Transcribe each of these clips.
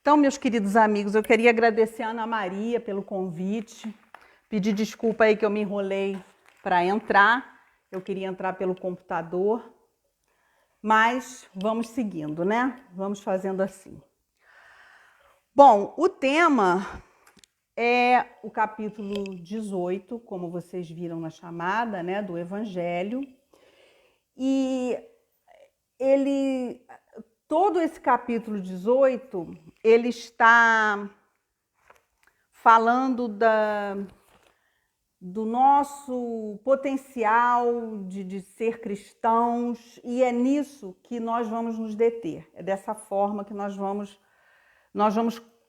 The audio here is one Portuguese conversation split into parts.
Então, meus queridos amigos, eu queria agradecer a Ana Maria pelo convite, pedir desculpa aí que eu me enrolei para entrar, eu queria entrar pelo computador, mas vamos seguindo, né? Vamos fazendo assim. Bom, o tema é o capítulo 18, como vocês viram na chamada, né, do Evangelho, e todo esse capítulo 18, ele está falando do nosso potencial de ser cristãos, e é nisso que nós vamos nos deter. É dessa forma que nós vamos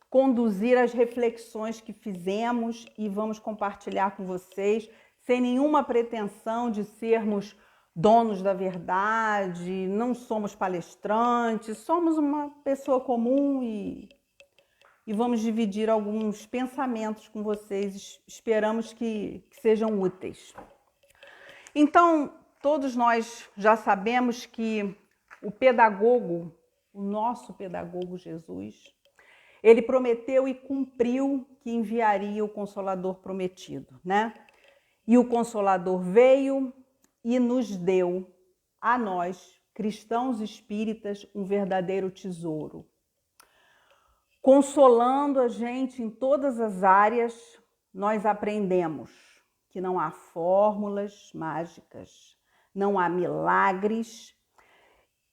conduzir as reflexões que fizemos e vamos compartilhar com vocês, sem nenhuma pretensão de sermos donos da verdade, não somos palestrantes, somos uma pessoa comum e vamos dividir alguns pensamentos com vocês, esperamos que sejam úteis. Então, todos nós já sabemos que o pedagogo, o nosso pedagogo Jesus, ele prometeu e cumpriu que enviaria o Consolador prometido, né? E o Consolador veio e nos deu, a nós, cristãos espíritas, um verdadeiro tesouro, consolando a gente em todas as áreas. Nós aprendemos que não há fórmulas mágicas, não há milagres,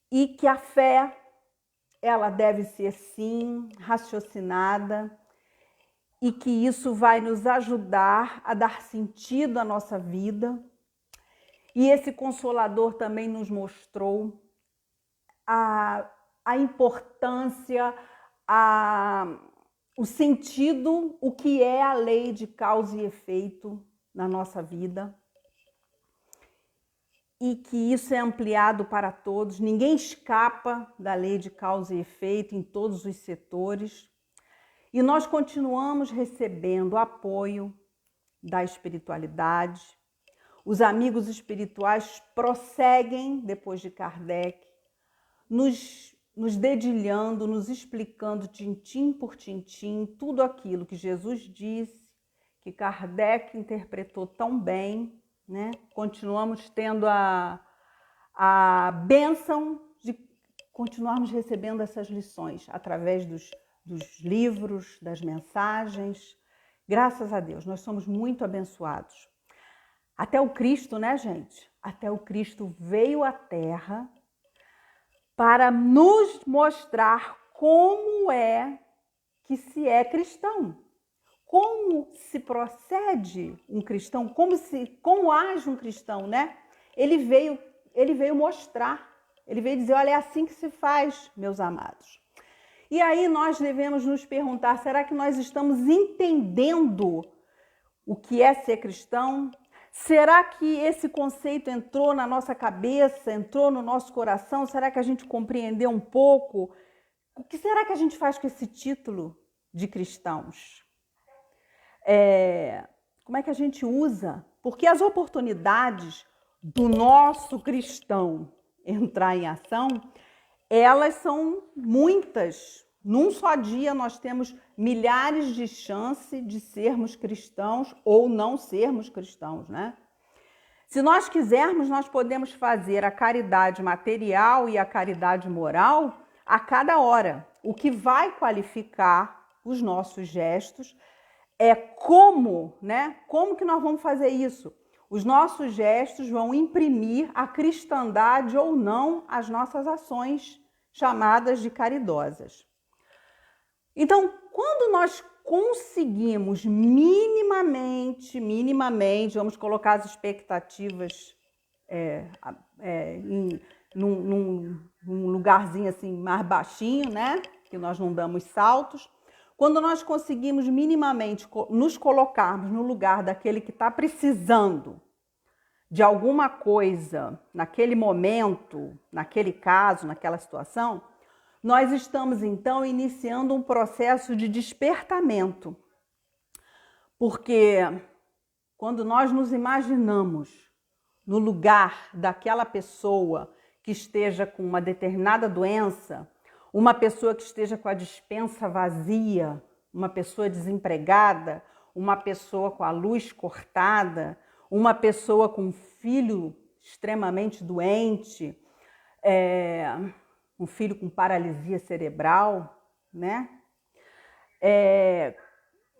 e que a fé, ela deve ser, sim, raciocinada, e que isso vai nos ajudar a dar sentido à nossa vida. E esse Consolador também nos mostrou a importância, o sentido, o que é a lei de causa e efeito na nossa vida, e que isso é ampliado para todos. Ninguém escapa da lei de causa e efeito em todos os setores, e nós continuamos recebendo apoio da espiritualidade. Os amigos espirituais prosseguem, depois de Kardec, nos dedilhando, nos explicando tintim por tintim tudo aquilo que Jesus disse, que Kardec interpretou tão bem, né? Continuamos tendo a bênção de continuarmos recebendo essas lições através dos livros, das mensagens. Graças a Deus, nós somos muito abençoados. Até o Cristo, né, gente? Até o Cristo veio à Terra para nos mostrar como é que se é cristão, como se procede um cristão, como age um cristão, né? Ele veio mostrar, ele veio dizer, olha, é assim que se faz, meus amados. E aí nós devemos nos perguntar, será que nós estamos entendendo o que é ser cristão? Será que esse conceito entrou na nossa cabeça, entrou no nosso coração? Será que a gente compreendeu um pouco? O que será que a gente faz com esse título de cristãos? Como é que a gente usa? Porque as oportunidades do nosso cristão entrar em ação, elas são muitas. Num só dia nós temos milhares de chances de sermos cristãos ou não sermos cristãos, né? Se nós quisermos, nós podemos fazer a caridade material e a caridade moral a cada hora. O que vai qualificar os nossos gestos é como, né? Como que nós vamos fazer isso? Os nossos gestos vão imprimir a cristandade ou não às nossas ações chamadas de caridosas. Então, quando nós conseguimos minimamente, vamos colocar as expectativas num lugarzinho assim mais baixinho, né? Que nós não damos saltos. Quando nós conseguimos minimamente nos colocarmos no lugar daquele que está precisando de alguma coisa naquele momento, naquele caso, naquela situação, nós estamos, então, iniciando um processo de despertamento. Porque quando nós nos imaginamos no lugar daquela pessoa que esteja com uma determinada doença, uma pessoa que esteja com a despensa vazia, uma pessoa desempregada, uma pessoa com a luz cortada, uma pessoa com um filho extremamente doente, um filho com paralisia cerebral, né?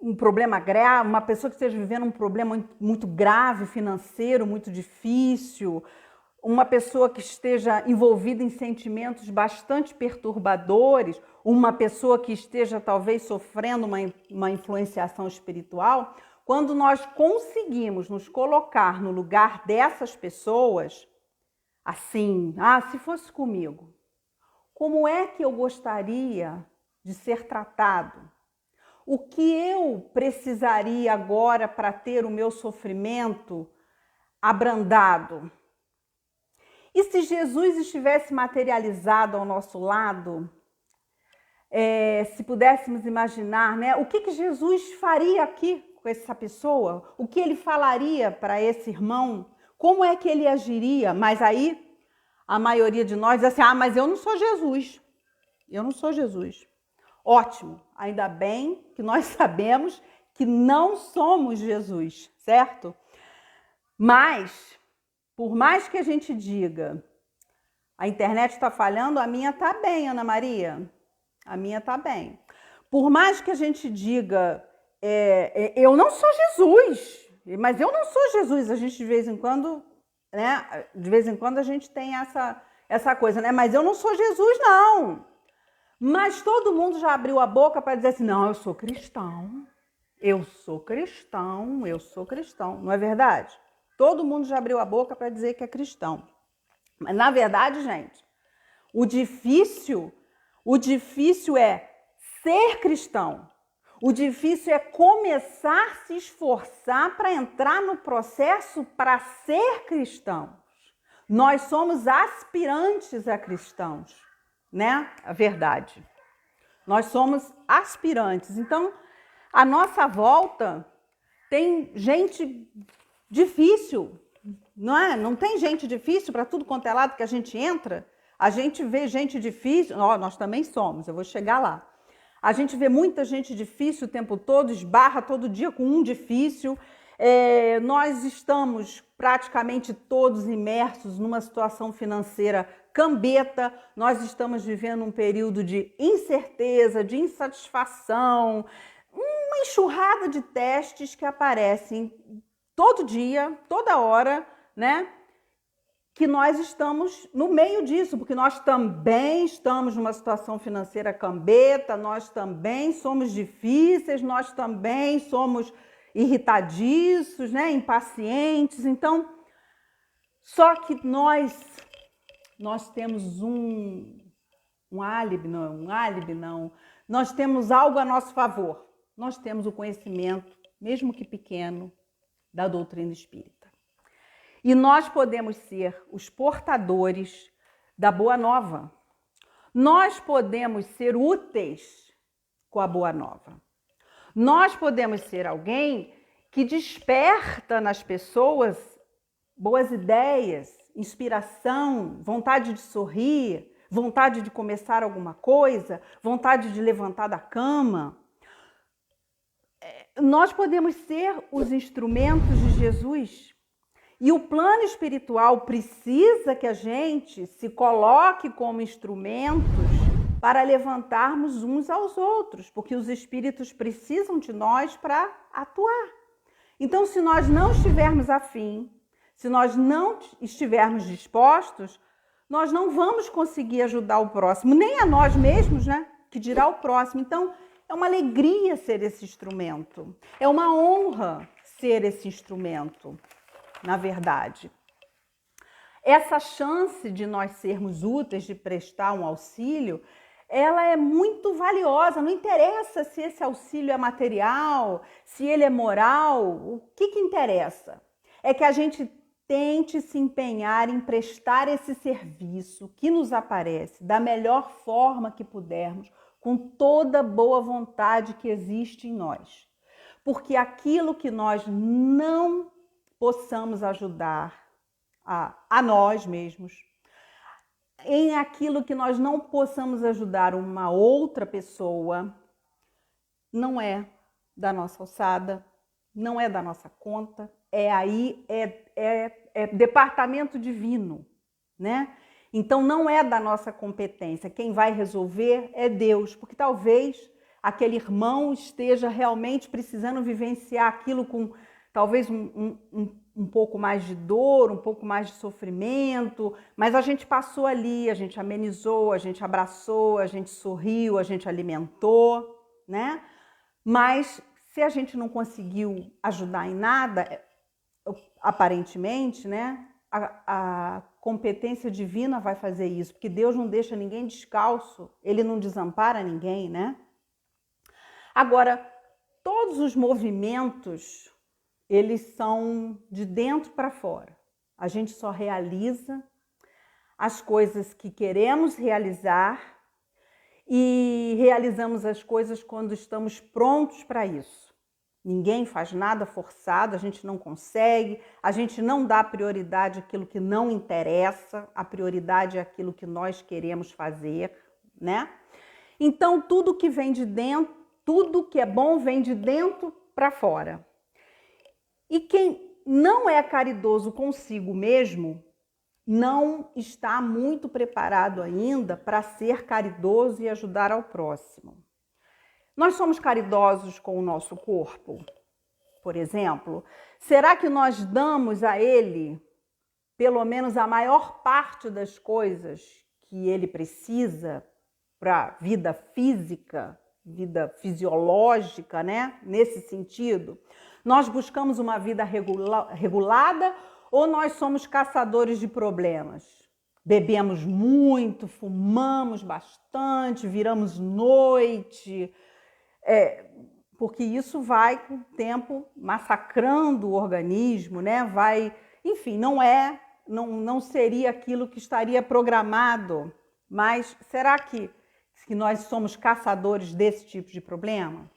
Um problema grave, uma pessoa que esteja vivendo um problema muito grave, financeiro, muito difícil, uma pessoa que esteja envolvida em sentimentos bastante perturbadores, uma pessoa que esteja talvez sofrendo uma influenciação espiritual, quando nós conseguimos nos colocar no lugar dessas pessoas, assim, se fosse comigo, como é que eu gostaria de ser tratado? O que eu precisaria agora para ter o meu sofrimento abrandado? E se Jesus estivesse materializado ao nosso lado, se pudéssemos imaginar, né, o que Jesus faria aqui com essa pessoa? O que ele falaria para esse irmão? Como é que ele agiria? Mas aí a maioria de nós diz assim, mas eu não sou Jesus. Eu não sou Jesus. Ótimo, ainda bem que nós sabemos que não somos Jesus, certo? Mas, por mais que a gente diga, a internet está falhando, a minha está bem, Ana Maria. A minha está bem. Por mais que a gente diga, eu não sou Jesus, mas eu não sou Jesus. A gente de vez em quando, né? De vez em quando a gente tem essa coisa, né? Mas eu não sou Jesus, não. Mas todo mundo já abriu a boca para dizer assim, não, eu sou cristão. Eu sou cristão, eu sou cristão. Não é verdade? Todo mundo já abriu a boca para dizer que é cristão. Mas, na verdade, gente, o difícil é ser cristão. O difícil é começar a se esforçar para entrar no processo para ser cristãos. Nós somos aspirantes a cristãos, né? A verdade. Nós somos aspirantes. Então, à nossa volta tem gente difícil, não é? Não tem gente difícil para tudo quanto é lado que a gente entra. A gente vê gente difícil, nós também somos, eu vou chegar lá. A gente vê muita gente difícil o tempo todo, esbarra todo dia com um difícil. Nós estamos praticamente todos imersos numa situação financeira cambeta, nós estamos vivendo um período de incerteza, de insatisfação, uma enxurrada de testes que aparecem todo dia, toda hora, né? Que nós estamos no meio disso, porque nós também estamos numa situação financeira cambeta, nós também somos difíceis, nós também somos irritadiços, né? Impacientes. Então, só que nós temos um álibi, não. Nós temos algo a nosso favor. Nós temos o conhecimento, mesmo que pequeno, da doutrina espírita. E nós podemos ser os portadores da boa nova. Nós podemos ser úteis com a boa nova. Nós podemos ser alguém que desperta nas pessoas boas ideias, inspiração, vontade de sorrir, vontade de começar alguma coisa, vontade de levantar da cama. Nós podemos ser os instrumentos de Jesus. E o plano espiritual precisa que a gente se coloque como instrumentos para levantarmos uns aos outros, porque os espíritos precisam de nós para atuar. Então, se nós não estivermos afim, se nós não estivermos dispostos, nós não vamos conseguir ajudar o próximo, nem a nós mesmos, né? Que dirá o próximo. Então, é uma alegria ser esse instrumento. É uma honra ser esse instrumento, na verdade. Essa chance de nós sermos úteis, de prestar um auxílio, ela é muito valiosa. Não interessa se esse auxílio é material, se ele é moral, o que interessa? É que a gente tente se empenhar em prestar esse serviço que nos aparece da melhor forma que pudermos, com toda boa vontade que existe em nós. Porque aquilo que nós não possamos ajudar a nós mesmos, em aquilo que nós não possamos ajudar uma outra pessoa, não é da nossa alçada, não é da nossa conta, é departamento divino, né? Então não é da nossa competência. Quem vai resolver é Deus, porque talvez aquele irmão esteja realmente precisando vivenciar aquilo com talvez um pouco mais de dor, um pouco mais de sofrimento, mas a gente passou ali, a gente amenizou, a gente abraçou, a gente sorriu, a gente alimentou, né? Mas se a gente não conseguiu ajudar em nada, aparentemente, né? A competência divina vai fazer isso, porque Deus não deixa ninguém descalço, Ele não desampara ninguém, né? Agora, todos os movimentos, eles são de dentro para fora. A gente só realiza as coisas que queremos realizar e realizamos as coisas quando estamos prontos para isso. Ninguém faz nada forçado, a gente não consegue, a gente não dá prioridade àquilo que não interessa, a prioridade é aquilo que nós queremos fazer, né? Então, tudo que vem de dentro, tudo que é bom vem de dentro para fora. E quem não é caridoso consigo mesmo, não está muito preparado ainda para ser caridoso e ajudar ao próximo. Nós somos caridosos com o nosso corpo, por exemplo? Será que nós damos a ele, pelo menos a maior parte das coisas que ele precisa para a vida física, vida fisiológica, né? Nesse sentido? Nós buscamos uma vida regulada ou nós somos caçadores de problemas? Bebemos muito, fumamos bastante, viramos noite, porque isso vai com o tempo massacrando o organismo, né? Enfim, não seria aquilo que estaria programado, mas será que nós somos caçadores desse tipo de problema?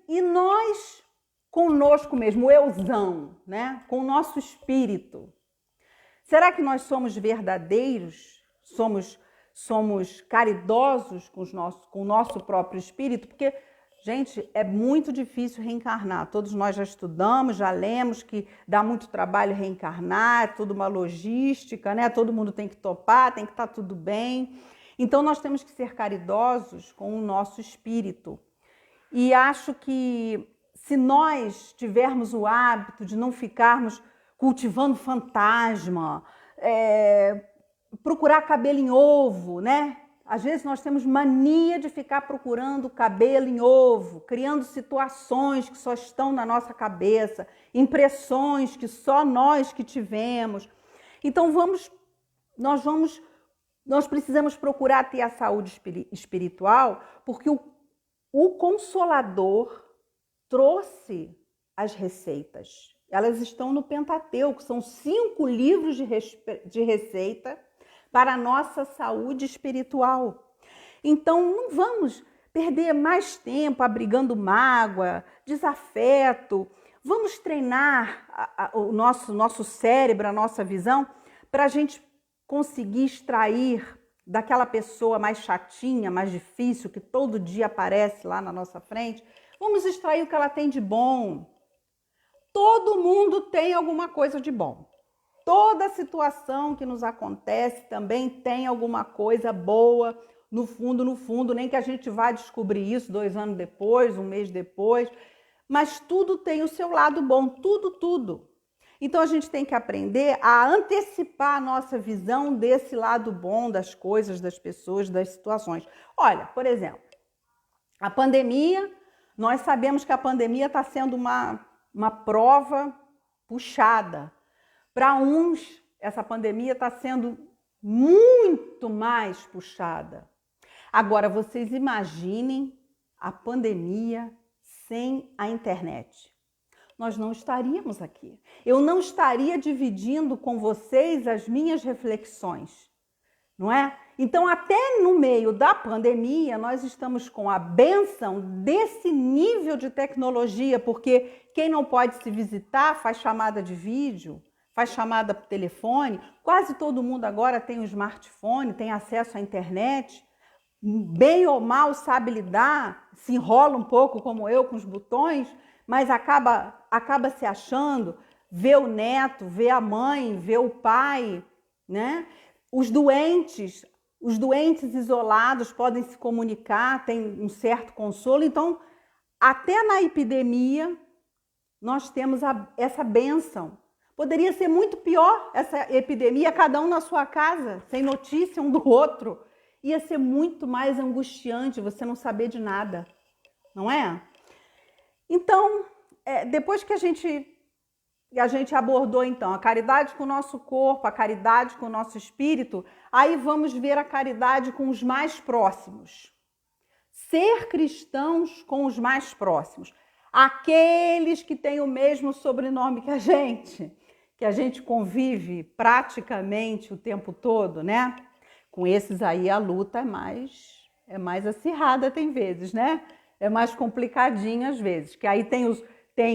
E nós, conosco mesmo, o euzão, né? Com o nosso espírito, será que nós somos verdadeiros? Somos caridosos com o nosso próprio espírito? Porque, gente, é muito difícil reencarnar. Todos nós já estudamos, já lemos que dá muito trabalho reencarnar, é tudo uma logística, né? Todo mundo tem que topar, tem que estar tudo bem. Então, nós temos que ser caridosos com o nosso espírito. E acho que se nós tivermos o hábito de não ficarmos cultivando fantasma, procurar cabelo em ovo, né? Às vezes nós temos mania de ficar procurando cabelo em ovo, criando situações que só estão na nossa cabeça, impressões que só nós que tivemos. Então nós precisamos procurar ter a saúde espiritual, porque o Consolador trouxe as receitas. Elas estão no Pentateuco, são 5 livros de receita para a nossa saúde espiritual. Então, não vamos perder mais tempo abrigando mágoa, desafeto. Vamos treinar o nosso cérebro, a nossa visão, para a gente conseguir extrair daquela pessoa mais chatinha, mais difícil, que todo dia aparece lá na nossa frente. Vamos extrair o que ela tem de bom. Todo mundo tem alguma coisa de bom. Toda situação que nos acontece também tem alguma coisa boa no fundo, nem que a gente vá descobrir isso 2 anos depois, 1 mês depois, mas tudo tem o seu lado bom, tudo. Então a gente tem que aprender a antecipar a nossa visão desse lado bom das coisas, das pessoas, das situações. Olha, por exemplo, a pandemia, nós sabemos que a pandemia está sendo uma prova puxada. Para uns, essa pandemia está sendo muito mais puxada. Agora, vocês imaginem a pandemia sem a internet. Nós não estaríamos aqui. Eu não estaria dividindo com vocês as minhas reflexões, não é? Então, até no meio da pandemia, nós estamos com a bênção desse nível de tecnologia, porque quem não pode se visitar faz chamada de vídeo, faz chamada por telefone, quase todo mundo agora tem um smartphone, tem acesso à internet, bem ou mal sabe lidar, se enrola um pouco como eu com os botões, mas acaba se achando, vê o neto, vê a mãe, vê o pai, né? Os doentes isolados podem se comunicar, tem um certo consolo. Então, até na epidemia, nós temos essa bênção. Poderia ser muito pior essa epidemia, cada um na sua casa, sem notícia um do outro. Ia ser muito mais angustiante você não saber de nada, não é? Então, depois que a gente abordou, então, a caridade com o nosso corpo, a caridade com o nosso espírito, aí vamos ver a caridade com os mais próximos. Ser cristãos com os mais próximos. Aqueles que têm o mesmo sobrenome que a gente convive praticamente o tempo todo, né? Com esses aí a luta é mais acirrada tem vezes, né? É mais complicadinha às vezes, que aí tem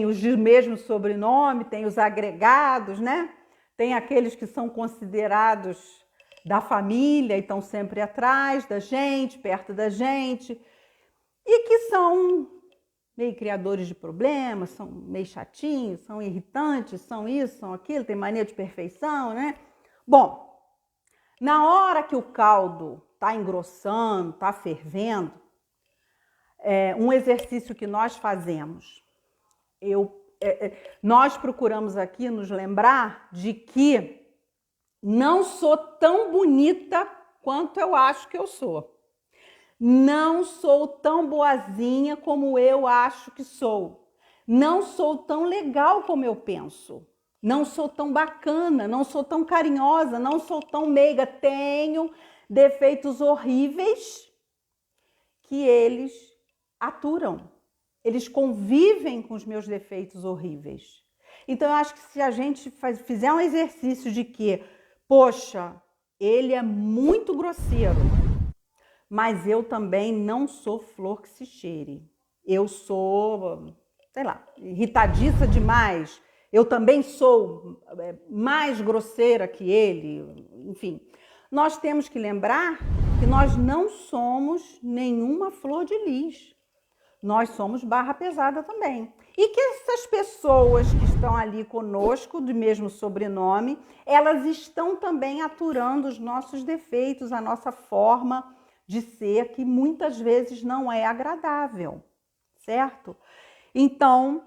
os de mesmo sobrenome, tem os agregados, né? Tem aqueles que são considerados da família e estão sempre atrás da gente, perto da gente, e que são meio criadores de problemas, são meio chatinhos, são irritantes, são isso, são aquilo, tem mania de perfeição, né? Bom, na hora que o caldo está engrossando, está fervendo, um exercício que nós fazemos, nós procuramos aqui nos lembrar de que não sou tão bonita quanto eu acho que eu sou. Não sou tão boazinha como eu acho que sou. Não sou tão legal como eu penso. Não sou tão bacana, não sou tão carinhosa, não sou tão meiga. Tenho defeitos horríveis que eles aturam. Eles convivem com os meus defeitos horríveis. Então, eu acho que se a gente fizer um exercício de que, poxa, ele é muito grosseiro, mas eu também não sou flor que se cheire. Eu sou, sei lá, irritadiça demais. Eu também sou mais grosseira que ele. Enfim, nós temos que lembrar que nós não somos nenhuma flor de lis. Nós somos barra pesada também. E que essas pessoas que estão ali conosco, do mesmo sobrenome, elas estão também aturando os nossos defeitos, a nossa forma de ser, que muitas vezes não é agradável, certo? Então,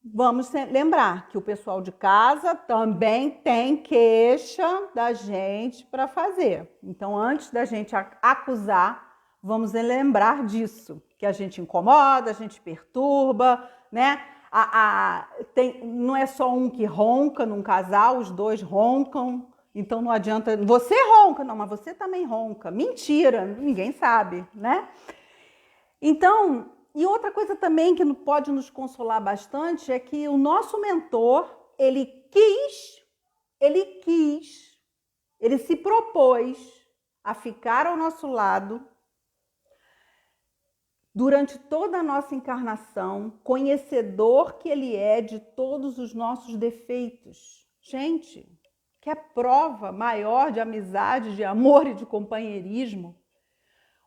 vamos lembrar que o pessoal de casa também tem queixa da gente para fazer. Então, antes da gente acusar, vamos lembrar disso, que a gente incomoda, a gente perturba, né? Não é só um que ronca num casal, os dois roncam. Então não adianta, você ronca, não, mas você também ronca. Mentira, ninguém sabe, né? Então, e outra coisa também que pode nos consolar bastante é que o nosso mentor, ele se propôs a ficar ao nosso lado durante toda a nossa encarnação, conhecedor que ele é de todos os nossos defeitos. Gente, que é prova maior de amizade, de amor e de companheirismo.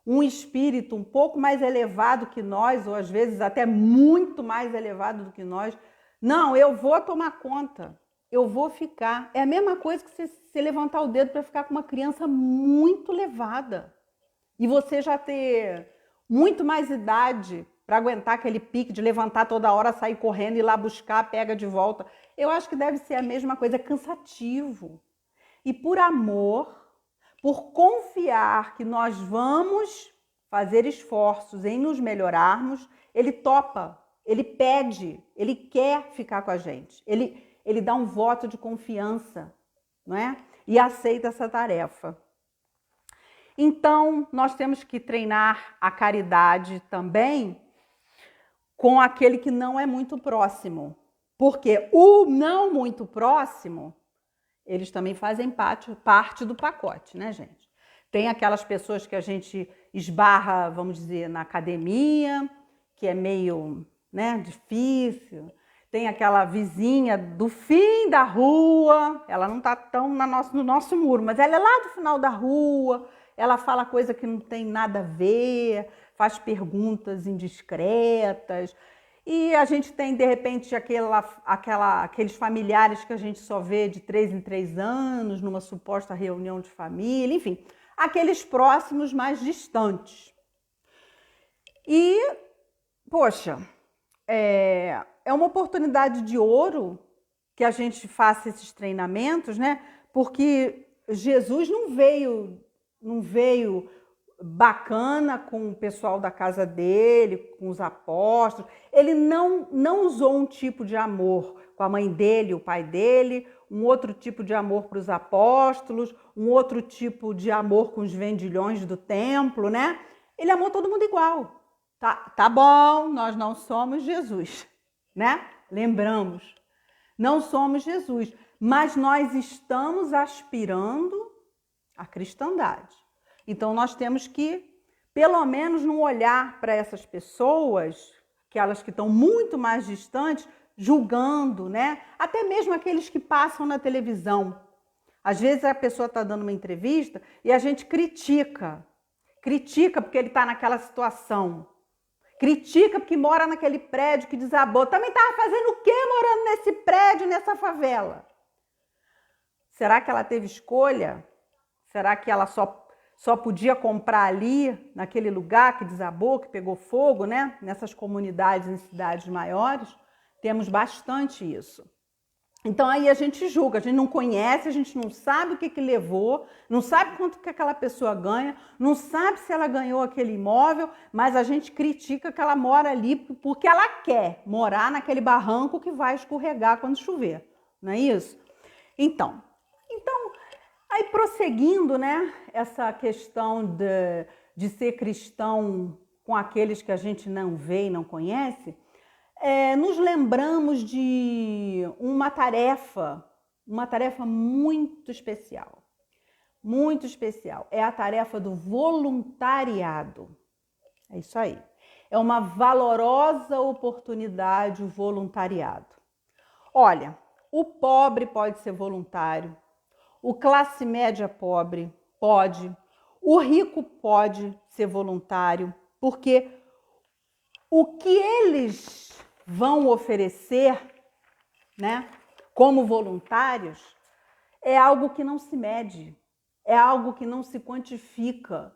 Um espírito um pouco mais elevado que nós, ou às vezes até muito mais elevado do que nós. Não, eu vou tomar conta, eu vou ficar. É a mesma coisa que você levantar o dedo para ficar com uma criança muito levada. E você já ter muito mais idade para aguentar aquele pique de levantar toda hora, sair correndo, ir lá buscar, pega de volta. Eu acho que deve ser a mesma coisa, é cansativo. E por amor, por confiar que nós vamos fazer esforços em nos melhorarmos, ele topa, ele pede, ele quer ficar com a gente. Ele dá um voto de confiança, não é? E aceita essa tarefa. Então, nós temos que treinar a caridade também com aquele que não é muito próximo. Porque o não muito próximo, eles também fazem parte do pacote, né, gente? Tem aquelas pessoas que a gente esbarra, vamos dizer, na academia, que é meio, né, difícil. tem aquela vizinha do fim da rua, ela não está tão no nosso muro, mas ela é lá do final da rua, ela fala coisa que não tem nada a ver, faz perguntas indiscretas, e a gente tem, de repente, aqueles familiares que a gente só vê de 3 em 3 anos, numa suposta reunião de família, enfim, aqueles próximos mais distantes. E, poxa, é uma oportunidade de ouro que a gente faça esses treinamentos, né? Porque Jesus não veio bacana com o pessoal da casa dele, com os apóstolos. Ele não usou um tipo de amor com a mãe dele, o pai dele, um outro tipo de amor para os apóstolos, um outro tipo de amor com os vendilhões do templo, né? Ele amou todo mundo igual. Tá bom, nós não somos Jesus, né? Lembramos, não somos Jesus, mas nós estamos aspirando à cristandade. Então, nós temos que, pelo menos, não olhar para essas pessoas, aquelas que estão muito mais distantes, julgando, né? Até mesmo aqueles que passam na televisão. Às vezes a pessoa está dando uma entrevista e a gente critica porque ele está naquela situação. Critica porque mora naquele prédio que desabou. Também estava fazendo o quê morando nesse prédio, nessa favela? Será que ela teve escolha? Será que ela só podia comprar ali, naquele lugar que desabou, que pegou fogo, né? Nessas comunidades em cidades maiores, temos bastante isso. Então aí a gente julga, a gente não conhece, a gente não sabe o que levou, não sabe quanto que aquela pessoa ganha, não sabe se ela ganhou aquele imóvel, mas a gente critica que ela mora ali porque ela quer morar naquele barranco que vai escorregar quando chover, não é isso? Então aí prosseguindo, né, essa questão de ser cristão com aqueles que a gente não vê e não conhece, nos lembramos de uma tarefa muito especial. Muito especial. É a tarefa do voluntariado. É isso aí. É uma valorosa oportunidade o voluntariado. Olha, o pobre pode ser voluntário, o classe média pobre pode, o rico pode ser voluntário, porque o que eles vão oferecer, né, como voluntários, é algo que não se mede, é algo que não se quantifica.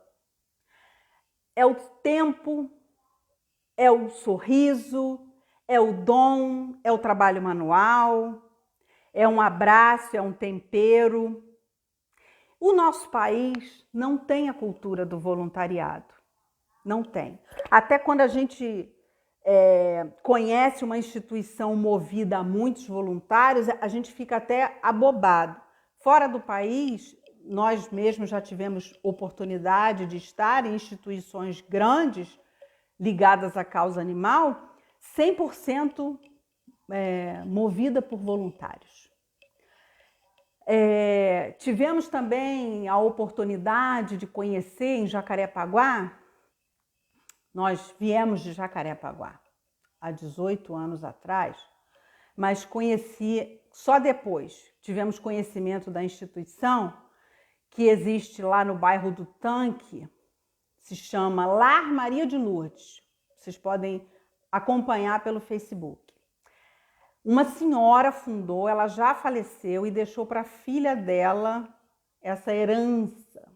É o tempo, é o sorriso, é o dom, é o trabalho manual, é um abraço, é um tempero. O nosso país não tem a cultura do voluntariado, não tem. Até quando a gente conhece uma instituição movida a muitos voluntários, a gente fica até abobado. Fora do país, nós mesmos já tivemos oportunidade de estar em instituições grandes ligadas à causa animal, 100% movida por voluntários. Tivemos também a oportunidade de conhecer em Jacarepaguá. Nós viemos de Jacarepaguá há 18 anos atrás, mas conheci só depois. Tivemos conhecimento da instituição que existe lá no bairro do Tanque, se chama Lar Maria de Lourdes. Vocês podem acompanhar pelo Facebook. Uma senhora fundou, ela já faleceu e deixou para a filha dela essa herança.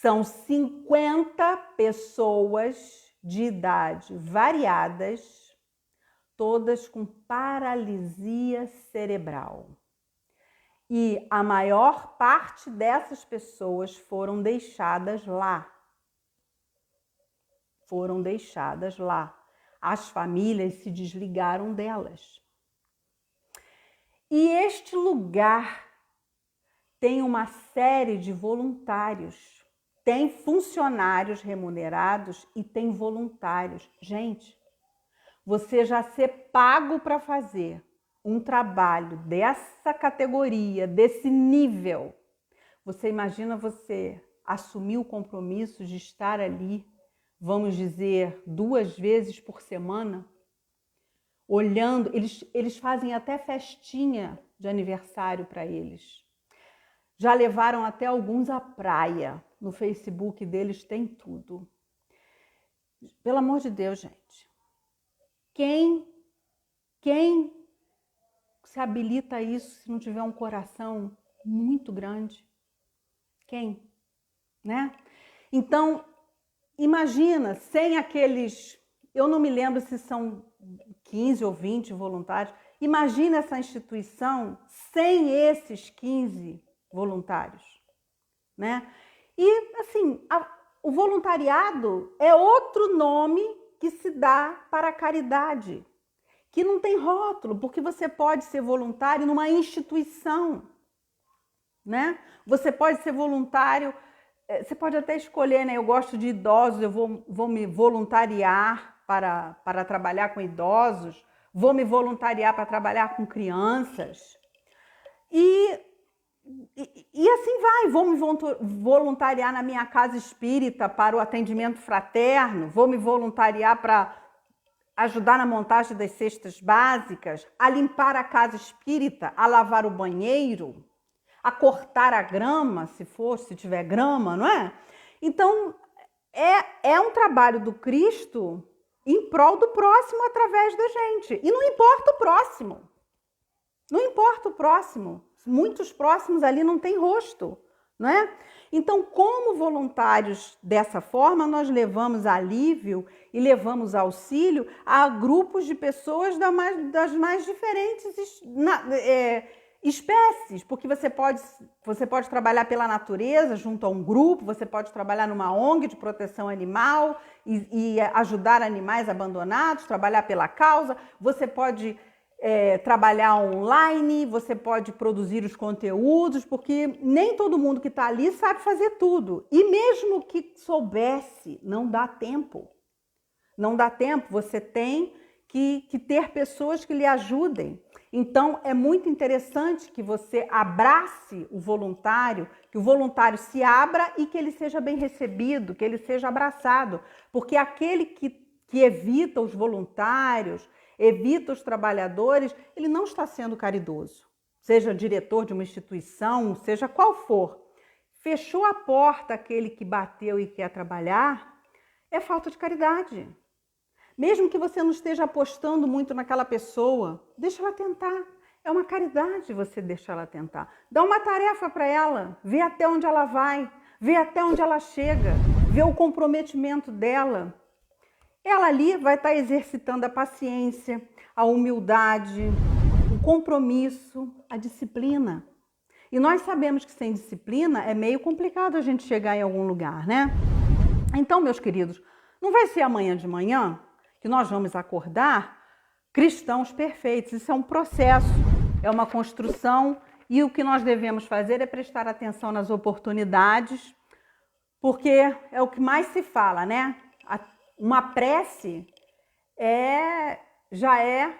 São 50 pessoas de idade variadas, todas com paralisia cerebral. E a maior parte dessas pessoas foram deixadas lá. Foram deixadas lá. As famílias se desligaram delas. E este lugar tem uma série de voluntários. Tem funcionários remunerados e tem voluntários. Gente, você já ser pago para fazer um trabalho dessa categoria, desse nível. Você imagina você assumir o compromisso de estar ali, vamos dizer, 2 vezes por semana? olhando, eles fazem até festinha de aniversário para eles. Já levaram até alguns à praia. No Facebook deles tem tudo. Pelo amor de Deus, gente. Quem se habilita a isso se não tiver um coração muito grande? Quem? Né? Então, imagina, sem aqueles... Eu não me lembro se são 15 ou 20 voluntários. Imagina essa instituição sem esses 15 voluntários, né? E, assim, o voluntariado é outro nome que se dá para a caridade, que não tem rótulo, porque você pode ser voluntário numa instituição, né? Você pode ser voluntário, você pode até escolher, né? Eu gosto de idosos, eu vou me voluntariar para trabalhar com idosos, vou me voluntariar para trabalhar com crianças. E assim vai, vou me voluntariar na minha casa espírita para o atendimento fraterno, vou me voluntariar para ajudar na montagem das cestas básicas, a limpar a casa espírita, a lavar o banheiro, a cortar a grama, se tiver grama, não é? Então, é um trabalho do Cristo em prol do próximo através da gente. E não importa o próximo. Não importa o próximo. Muitos próximos ali não têm rosto, não é? Então, como voluntários dessa forma, nós levamos alívio e levamos auxílio a grupos de pessoas das mais diferentes espécies, porque você pode trabalhar pela natureza junto a um grupo, você pode trabalhar numa ONG de proteção animal e ajudar animais abandonados, trabalhar pela causa, você pode trabalhar online, você pode produzir os conteúdos, porque nem todo mundo que está ali sabe fazer tudo. E mesmo que soubesse, não dá tempo. Não dá tempo, você tem que ter pessoas que lhe ajudem. Então, é muito interessante que você abrace o voluntário, que o voluntário se abra e que ele seja bem recebido, que ele seja abraçado. Porque aquele que evita os voluntários, evita os trabalhadores, ele não está sendo caridoso. Seja diretor de uma instituição, seja qual for. Fechou a porta aquele que bateu e quer trabalhar, é falta de caridade. Mesmo que você não esteja apostando muito naquela pessoa, deixa ela tentar. É uma caridade você deixar ela tentar. Dá uma tarefa para ela, vê até onde ela vai, vê até onde ela chega, vê o comprometimento dela. Ela ali vai estar exercitando a paciência, a humildade, o compromisso, a disciplina. E nós sabemos que sem disciplina é meio complicado a gente chegar em algum lugar, né? Então, meus queridos, não vai ser amanhã de manhã que nós vamos acordar cristãos perfeitos. Isso é um processo, é uma construção e o que nós devemos fazer é prestar atenção nas oportunidades, porque é o que mais se fala, né? Uma prece já é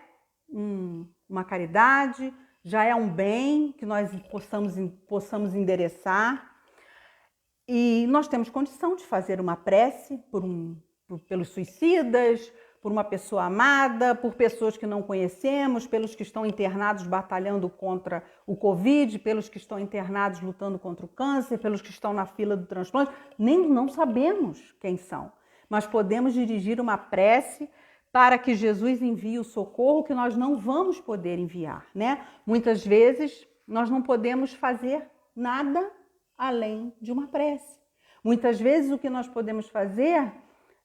uma caridade, já é um bem que nós possamos endereçar. E nós temos condição de fazer uma prece pelos suicidas, por uma pessoa amada, por pessoas que não conhecemos, pelos que estão internados batalhando contra o Covid, pelos que estão internados lutando contra o câncer, pelos que estão na fila do transplante. Não sabemos quem são, mas podemos dirigir uma prece para que Jesus envie o socorro que nós não vamos poder enviar, né? Muitas vezes nós não podemos fazer nada além de uma prece. Muitas vezes o que nós podemos fazer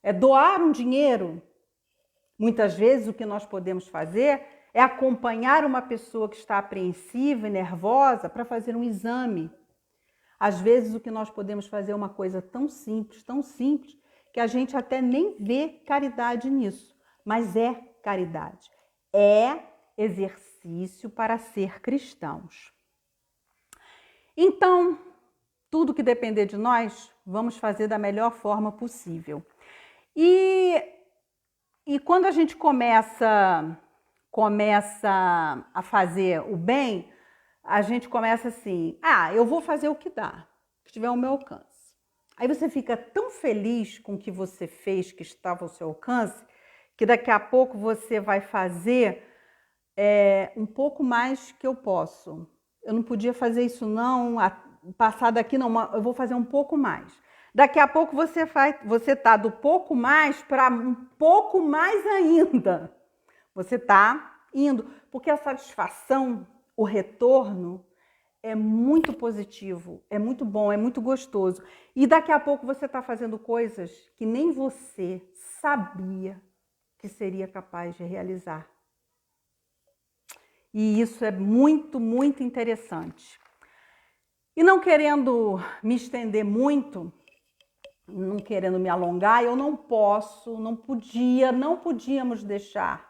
é doar um dinheiro. Muitas vezes o que nós podemos fazer é acompanhar uma pessoa que está apreensiva e nervosa para fazer um exame. Às vezes o que nós podemos fazer é uma coisa tão simples, que a gente até nem vê caridade nisso, mas é caridade. É exercício para ser cristãos. Então, tudo que depender de nós, vamos fazer da melhor forma possível. E quando a gente começa a fazer o bem, a gente começa assim, eu vou fazer o que dá, que estiver ao meu alcance. Aí você fica tão feliz com o que você fez, que estava ao seu alcance, que daqui a pouco você vai fazer um pouco mais que eu posso. Eu não podia fazer isso não, passar daqui não, eu vou fazer um pouco mais. Daqui a pouco você tá do pouco mais para um pouco mais ainda. Você tá indo, porque a satisfação, o retorno é muito positivo, é muito bom, é muito gostoso. E daqui a pouco você está fazendo coisas que nem você sabia que seria capaz de realizar. E isso é muito, muito interessante. E não querendo me estender muito, não querendo me alongar, eu não podíamos deixar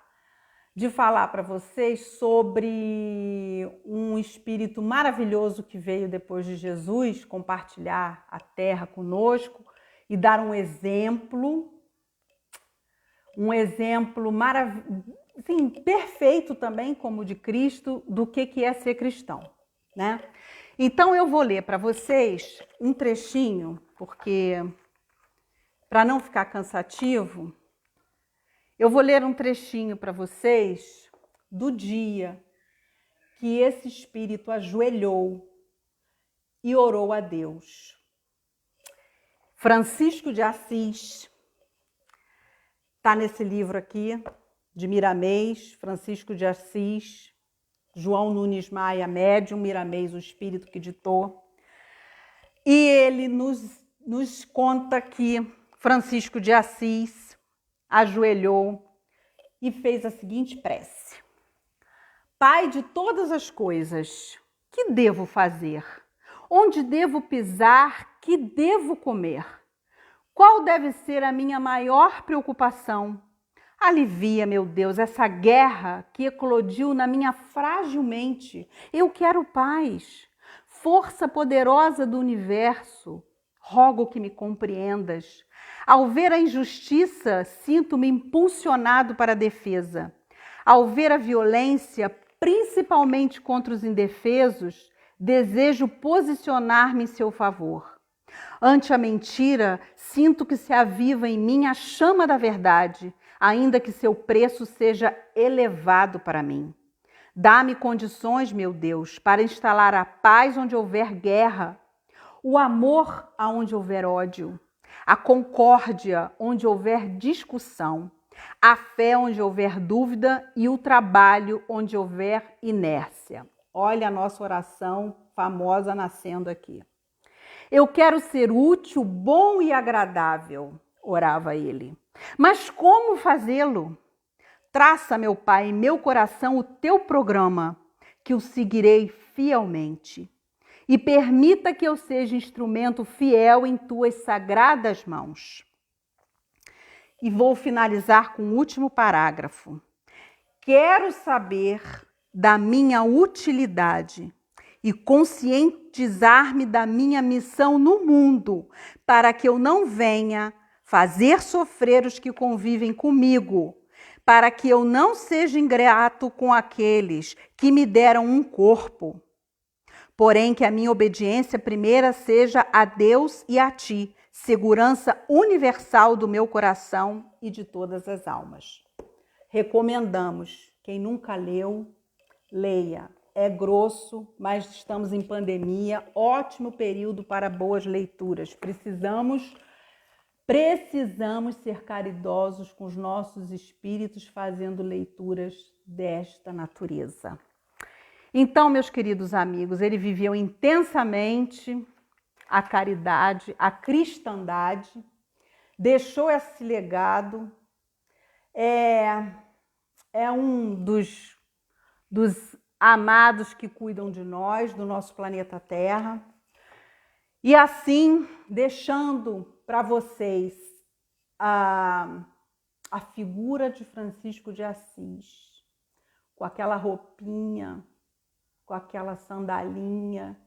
de falar para vocês sobre um espírito maravilhoso que veio depois de Jesus compartilhar a terra conosco e dar um exemplo perfeito também, como o de Cristo, do que é ser cristão, né? Então eu vou ler para vocês um trechinho, porque para não ficar cansativo, eu vou ler um trechinho para vocês do dia que esse espírito ajoelhou e orou a Deus. Francisco de Assis, está nesse livro aqui, de Miramês, Francisco de Assis, João Nunes Maia, médium, Miramês, o espírito que ditou. E ele nos conta que Francisco de Assis ajoelhou e fez a seguinte prece: Pai de todas as coisas, que devo fazer? Onde devo pisar? Que devo comer? Qual deve ser a minha maior preocupação? Alivia, meu Deus, essa guerra que eclodiu na minha frágil mente. Eu quero paz, força poderosa do universo. Rogo que me compreendas. Ao ver a injustiça, sinto-me impulsionado para a defesa. Ao ver a violência, principalmente contra os indefesos, desejo posicionar-me em seu favor. Ante a mentira, sinto que se aviva em mim a chama da verdade, ainda que seu preço seja elevado para mim. Dá-me condições, meu Deus, para instalar a paz onde houver guerra, o amor aonde houver ódio, a concórdia onde houver discussão, a fé onde houver dúvida e o trabalho onde houver inércia. Olha a nossa oração famosa nascendo aqui. Eu quero ser útil, bom e agradável, orava ele. Mas como fazê-lo? Traça, meu Pai, em meu coração o teu programa, que o seguirei fielmente. E permita que eu seja instrumento fiel em tuas sagradas mãos. E vou finalizar com o último parágrafo. Quero saber da minha utilidade e conscientizar-me da minha missão no mundo, para que eu não venha fazer sofrer os que convivem comigo, para que eu não seja ingrato com aqueles que me deram um corpo. Porém, que a minha obediência primeira seja a Deus e a ti, segurança universal do meu coração e de todas as almas. Recomendamos, quem nunca leu, leia. É grosso, mas estamos em pandemia, ótimo período para boas leituras. Precisamos ser caridosos com os nossos espíritos, fazendo leituras desta natureza. Então, meus queridos amigos, ele viveu intensamente a caridade, a cristandade, deixou esse legado, é um dos amados que cuidam de nós, do nosso planeta Terra. E assim, deixando para vocês a figura de Francisco de Assis, com aquela roupinha, com aquela sandalinha.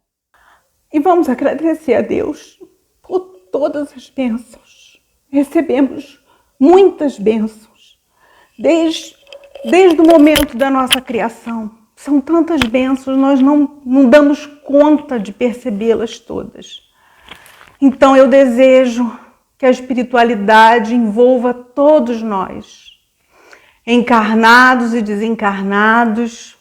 E vamos agradecer a Deus por todas as bênçãos. Recebemos muitas bênçãos, desde o momento da nossa criação. São tantas bênçãos, nós não damos conta de percebê-las todas. Então eu desejo que a espiritualidade envolva todos nós, encarnados e desencarnados,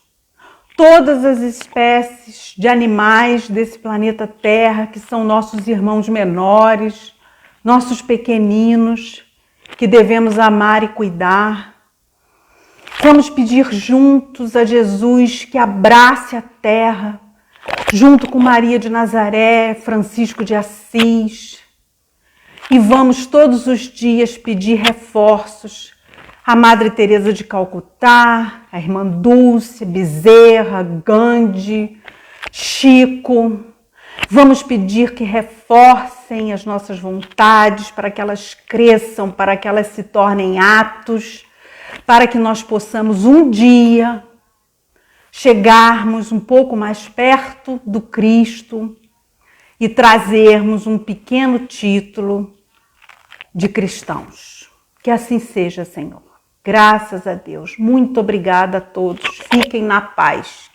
todas as espécies de animais desse planeta Terra, que são nossos irmãos menores, nossos pequeninos, que devemos amar e cuidar. Vamos pedir juntos a Jesus que abrace a Terra, junto com Maria de Nazaré, Francisco de Assis. E vamos todos os dias pedir reforços a Madre Teresa de Calcutá, a Irmã Dulce, Bezerra, Gandhi, Chico. Vamos pedir que reforcem as nossas vontades para que elas cresçam, para que elas se tornem atos, para que nós possamos um dia chegarmos um pouco mais perto do Cristo e trazermos um pequeno título de cristãos. Que assim seja, Senhor. Graças a Deus. Muito obrigada a todos. Fiquem na paz.